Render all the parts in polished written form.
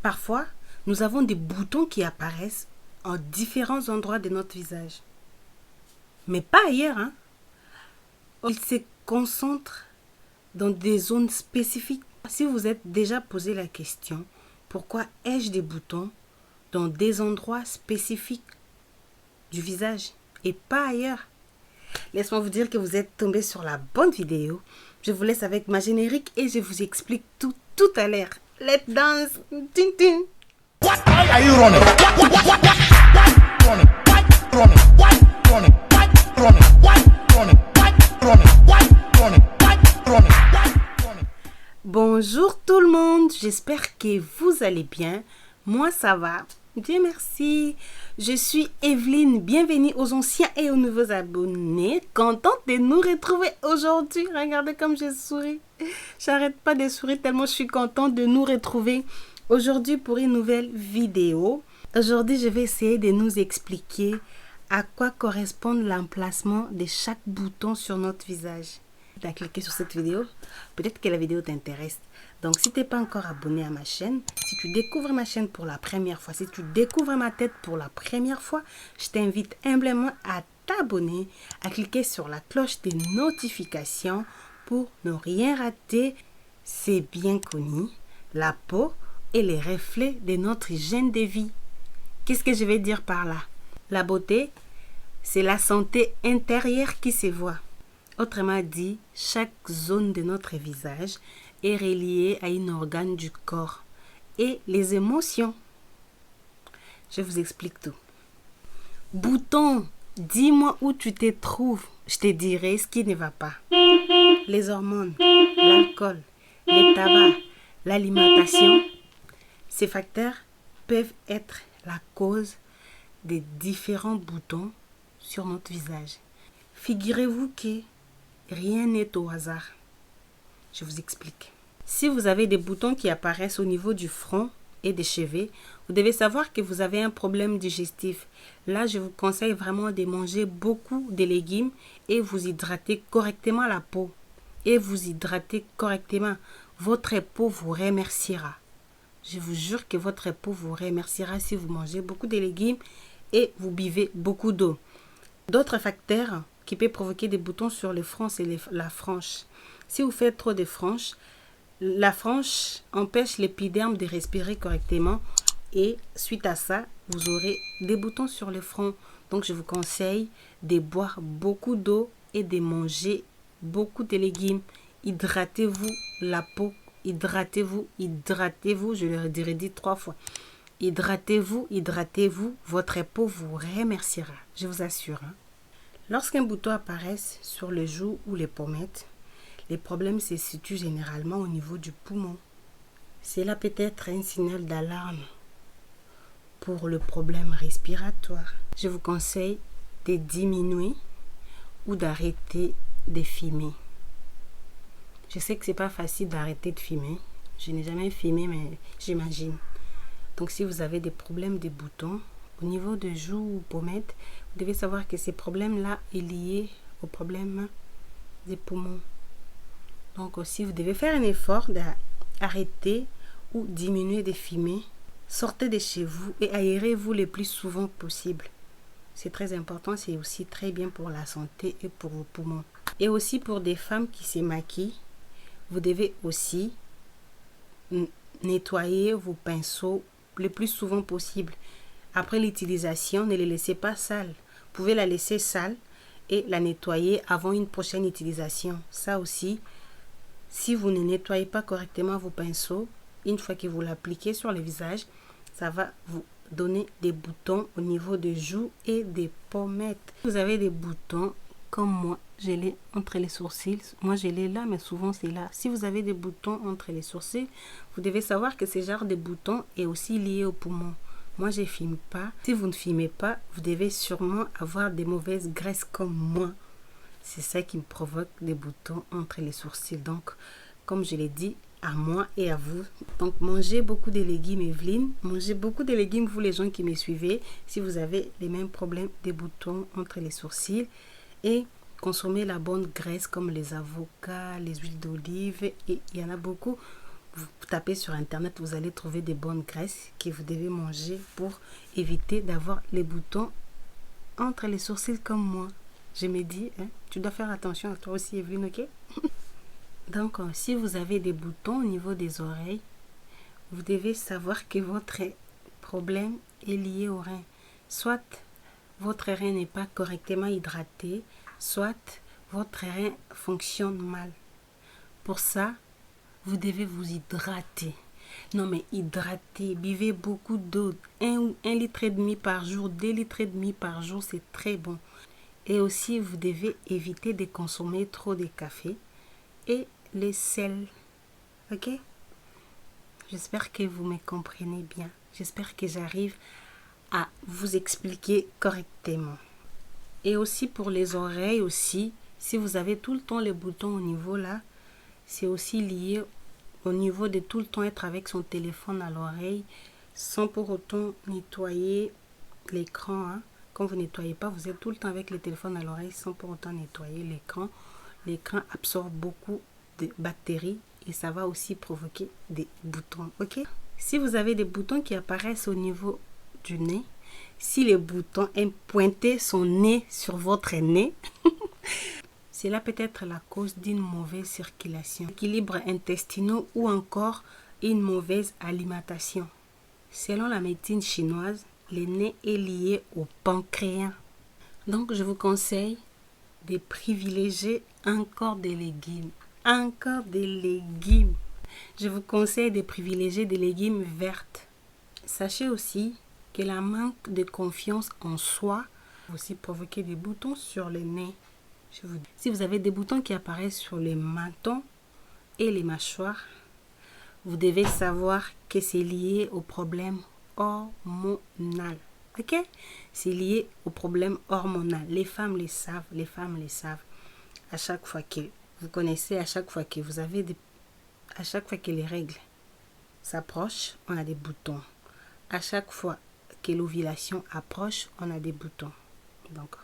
Parfois, nous avons des boutons qui apparaissent en différents endroits de notre visage. Mais pas ailleurs, hein. Ils se concentrent dans des zones spécifiques. Si vous êtes déjà posé la question, pourquoi ai-je des boutons dans des endroits spécifiques du visage et pas ailleurs? Laisse-moi vous dire que vous êtes tombé sur la bonne vidéo. Je vous laisse avec ma générique et je vous explique tout à l'heure. Let's dance! Tin, tin. What are you running? Running? Bonjour tout le monde, j'espère que vous allez bien. Moi ça va, Dieu merci. Je suis Evelyne, bienvenue aux anciens et aux nouveaux abonnés. Contente de nous retrouver aujourd'hui. Regardez comme je souris. J'arrête pas de sourire tellement je suis contente de nous retrouver aujourd'hui pour une nouvelle vidéo. Aujourd'hui je vais essayer de nous expliquer à quoi correspond l'emplacement de chaque bouton sur notre visage. Tu as cliqué sur cette vidéo, peut-être que la vidéo t'intéresse. Donc si tu n'es pas encore abonné à ma chaîne, si tu découvres ma chaîne pour la première fois, si tu découvres ma tête pour la première fois, je t'invite humblement à t'abonner, à cliquer sur la cloche des notifications pour ne rien rater. C'est bien connu, la peau est le reflet de notre hygiène de vie. Qu'est-ce que je vais dire par là? La beauté, c'est la santé intérieure qui se voit. Autrement dit, chaque zone de notre visage est reliée à un organe du corps et les émotions. Je vous explique tout. Bouton, dis-moi où tu te trouves. Je te dirai ce qui ne va pas. Les hormones, l'alcool, le tabac, l'alimentation, ces facteurs peuvent être la cause des différents boutons sur notre visage. Figurez-vous que rien n'est au hasard. Je vous explique. Si vous avez des boutons qui apparaissent au niveau du front et des cheveux, vous devez savoir que vous avez un problème digestif. Là, je vous conseille vraiment de manger beaucoup de légumes et vous hydrater correctement la peau. Et vous hydrater correctement. Votre peau vous remerciera. Je vous jure que votre peau vous remerciera si vous mangez beaucoup de légumes et vous buvez beaucoup d'eau. D'autres facteurs qui peuvent provoquer des boutons sur le front, c'est la frange. Si vous faites trop de franges, la frange empêche l'épiderme de respirer correctement et suite à ça, vous aurez des boutons sur le front. Donc, je vous conseille de boire beaucoup d'eau et de manger beaucoup de légumes. Hydratez-vous la peau. Hydratez-vous, hydratez-vous. Je le dirai dit 3 fois. Hydratez-vous, hydratez-vous. Votre peau vous remerciera. Je vous assure. Lorsqu'un bouton apparaît sur le joue ou les pommettes, les problèmes se situent généralement au niveau du poumon. Cela peut être un signal d'alarme pour le problème respiratoire. Je vous conseille de diminuer ou d'arrêter de fumer. Je sais que ce n'est pas facile d'arrêter de fumer. Je n'ai jamais fumé, mais j'imagine. Donc si vous avez des problèmes de boutons, au niveau de joues ou pommettes, vous devez savoir que ces problèmes-là sont liés au problème des poumons. Donc aussi, vous devez faire un effort d'arrêter ou diminuer de fumer. Sortez de chez vous et aérez-vous le plus souvent possible. C'est très important, c'est aussi très bien pour la santé et pour vos poumons. Et aussi pour des femmes qui se maquillent, vous devez aussi nettoyer vos pinceaux le plus souvent possible. Après l'utilisation, ne les laissez pas sales. Vous pouvez la laisser sale et la nettoyer avant une prochaine utilisation. Ça aussi, si vous ne nettoyez pas correctement vos pinceaux, une fois que vous l'appliquez sur le visage, ça va vous donner des boutons au niveau des joues et des pommettes. Vous avez des boutons comme moi, je l'ai entre les sourcils. Moi, je l'ai là, mais souvent c'est là. Si vous avez des boutons entre les sourcils, vous devez savoir que ce genre de boutons est aussi lié au poumon. Moi, je ne fume pas. Si vous ne fumez pas, vous devez sûrement avoir des mauvaises graisses comme moi. C'est ça qui me provoque des boutons entre les sourcils. Donc, comme je l'ai dit, à moi et à vous. Donc, mangez beaucoup de légumes, Evelyne. Mangez beaucoup de légumes, vous les gens qui me suivez, si vous avez les mêmes problèmes des boutons entre les sourcils. Et consommez la bonne graisse comme les avocats, les huiles d'olive. Et il y en a beaucoup. vous tapez sur internet, vous allez trouver des bonnes graisses que vous devez manger pour éviter d'avoir les boutons entre les sourcils comme moi. Je me dis, hein, tu dois faire attention à toi aussi, Evelyne, ok? Donc, si vous avez des boutons au niveau des oreilles, vous devez savoir que votre problème est lié au rein. Soit votre rein n'est pas correctement hydraté, soit votre rein fonctionne mal. Pour ça, vous devez vous hydrater. Non mais hydrater, buvez beaucoup d'eau. 1 litre et demi par jour, 2 litres et demi par jour, c'est très bon. Et aussi, vous devez éviter de consommer trop de café et les sels. Ok? J'espère que vous me comprenez bien. J'espère que j'arrive à vous expliquer correctement. Et aussi pour les oreilles aussi, si vous avez tout le temps les boutons au niveau là, c'est aussi lié au niveau de tout le temps être avec son téléphone à l'oreille sans pour autant nettoyer l'écran. Hein. Quand vous ne nettoyez pas, vous êtes tout le temps avec le téléphone à l'oreille sans pour autant nettoyer l'écran. L'écran absorbe beaucoup de bactéries et ça va aussi provoquer des boutons. Ok? Si vous avez des boutons qui apparaissent au niveau du nez, si les boutons aiment pointer son nez sur votre nez, cela peut être la cause d'une mauvaise circulation, équilibre intestinal ou encore une mauvaise alimentation. Selon la médecine chinoise, le nez est lié au pancréas. Donc, je vous conseille de privilégier encore des légumes. Encore des légumes. Je vous conseille de privilégier des légumes vertes. Sachez aussi que la manque de confiance en soi peut aussi provoquer des boutons sur le nez. Si vous avez des boutons qui apparaissent sur les mentons et les mâchoires, vous devez savoir que c'est lié au problème hormonal. Ok? C'est lié au problème hormonal. Les femmes le savent, les femmes le savent. À chaque fois que vous connaissez, à chaque fois que vous avez à chaque fois que les règles s'approchent, on a des boutons. À chaque fois que l'ovulation approche, on a des boutons. Donc,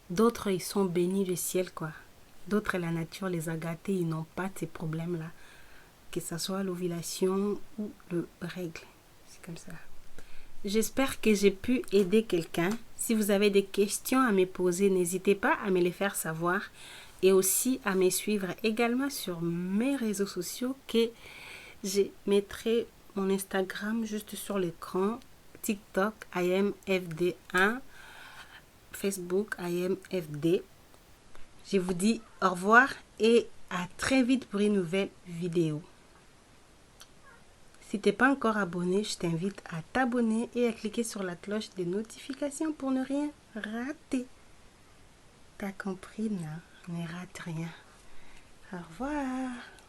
d'autres, ils sont bénis du ciel, quoi. D'autres, la nature les a gâtés, ils n'ont pas ces problèmes-là. Que ce soit l'ovulation ou le règle. C'est comme ça. J'espère que j'ai pu aider quelqu'un. Si vous avez des questions à me poser, n'hésitez pas à me les faire savoir. Et aussi à me suivre également sur mes réseaux sociaux que je mettrai mon Instagram juste sur l'écran. TikTok, IamFD1. Facebook, IamFD. Je vous dis au revoir et à très vite pour une nouvelle vidéo. Si tu n'es pas encore abonné, je t'invite à t'abonner et à cliquer sur la cloche des notifications pour ne rien rater. T'as compris, non? Ne rate rien. Au revoir.